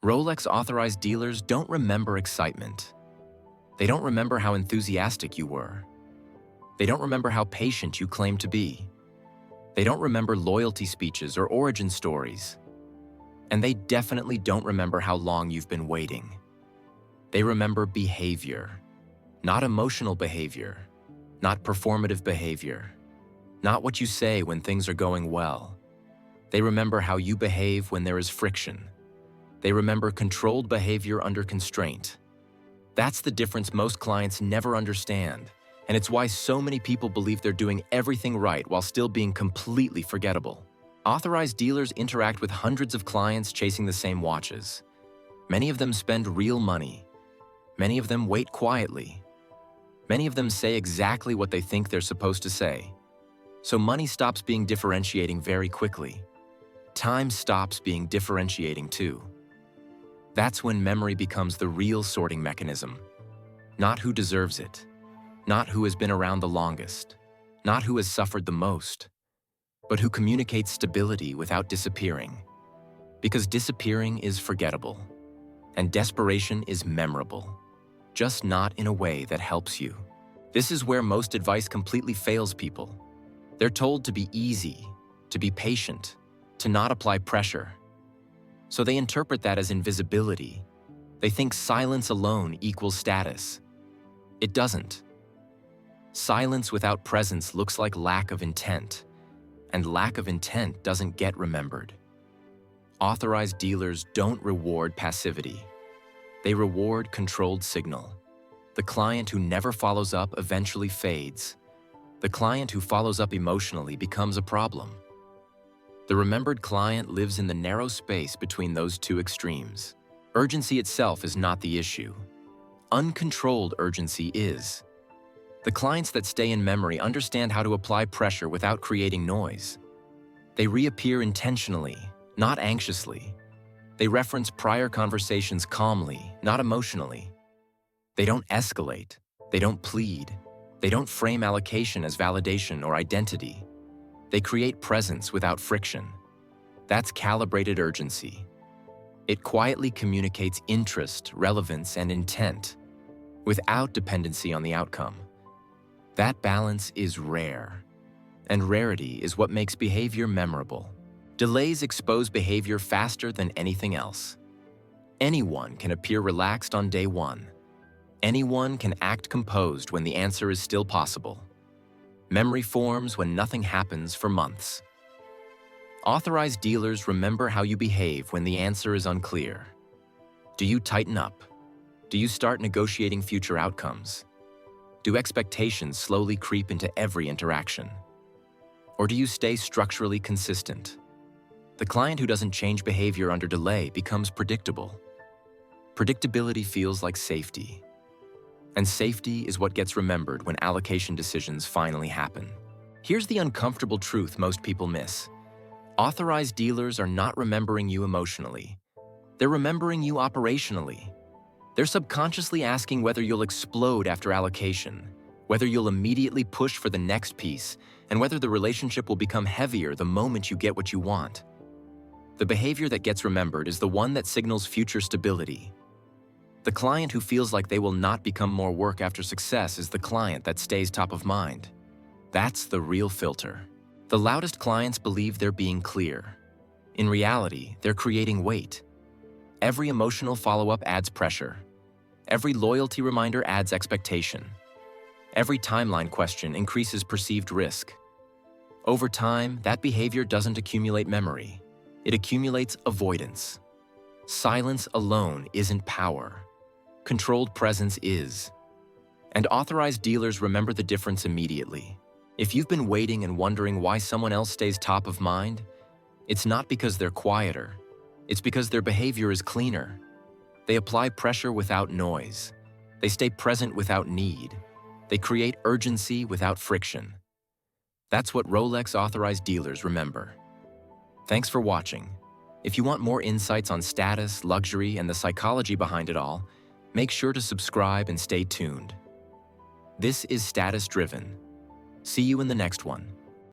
Rolex Authorized Dealers don't remember excitement. They don't remember how enthusiastic you were. They don't remember how patient you claimed to be. They don't remember loyalty speeches or origin stories. And they definitely don't remember how long you've been waiting. They remember behavior, not emotional behavior, not performative behavior, not what you say when things are going well. They remember how you behave when there is friction. They remember controlled behavior under constraint. That's the difference most clients never understand, and it's why so many people believe they're doing everything right while still being completely forgettable. Authorized dealers interact with hundreds of clients chasing the same watches. Many of them spend real money. Many of them wait quietly. Many of them say exactly what they think they're supposed to say. So money stops being differentiating very quickly. Time stops being differentiating too. That's when memory becomes the real sorting mechanism. Not who deserves it, not who has been around the longest, not who has suffered the most, but who communicates stability without disappearing. Because disappearing is forgettable, and desperation is memorable, just not in a way that helps you. This is where most advice completely fails people. They're told to be easy, to be patient, to not apply pressure. So they interpret that as invisibility. They think silence alone equals status. It doesn't. Silence without presence looks like lack of intent, and lack of intent doesn't get remembered. Authorized dealers don't reward passivity. They reward controlled signal. The client who never follows up eventually fades. The client who follows up emotionally becomes a problem. The remembered client lives in the narrow space between those two extremes. Urgency itself is not the issue. Uncontrolled urgency is. The clients that stay in memory understand how to apply pressure without creating noise. They reappear intentionally, not anxiously. They reference prior conversations calmly, not emotionally. They don't escalate. They don't plead. They don't frame allocation as validation or identity. They create presence without friction. That's calibrated urgency. It quietly communicates interest, relevance, and intent, without dependency on the outcome. That balance is rare, and rarity is what makes behavior memorable. Delays expose behavior faster than anything else. Anyone can appear relaxed on day one. Anyone can act composed when the answer is still possible. Memory forms when nothing happens for months. Authorized dealers remember how you behave when the answer is unclear. Do you tighten up? Do you start negotiating future outcomes? Do expectations slowly creep into every interaction? Or do you stay structurally consistent? The client who doesn't change behavior under delay becomes predictable. Predictability feels like safety. And safety is what gets remembered when allocation decisions finally happen. Here's the uncomfortable truth most people miss. Authorized dealers are not remembering you emotionally. They're remembering you operationally. They're subconsciously asking whether you'll explode after allocation, whether you'll immediately push for the next piece, and whether the relationship will become heavier the moment you get what you want. The behavior that gets remembered is the one that signals future stability. The client who feels like they will not become more work after success is the client that stays top of mind. That's the real filter. The loudest clients believe they're being clear. In reality, they're creating weight. Every emotional follow-up adds pressure. Every loyalty reminder adds expectation. Every timeline question increases perceived risk. Over time, that behavior doesn't accumulate memory. It accumulates avoidance. Silence alone isn't power. Controlled presence is. And authorized dealers remember the difference immediately. If you've been waiting and wondering why someone else stays top of mind, it's not because they're quieter. It's because their behavior is cleaner. They apply pressure without noise. They stay present without need. They create urgency without friction. That's what Rolex Authorized Dealers remember. Thanks for watching. If you want more insights on status, luxury, and the psychology behind it all, make sure to subscribe and stay tuned. This is Status Driven. See you in the next one.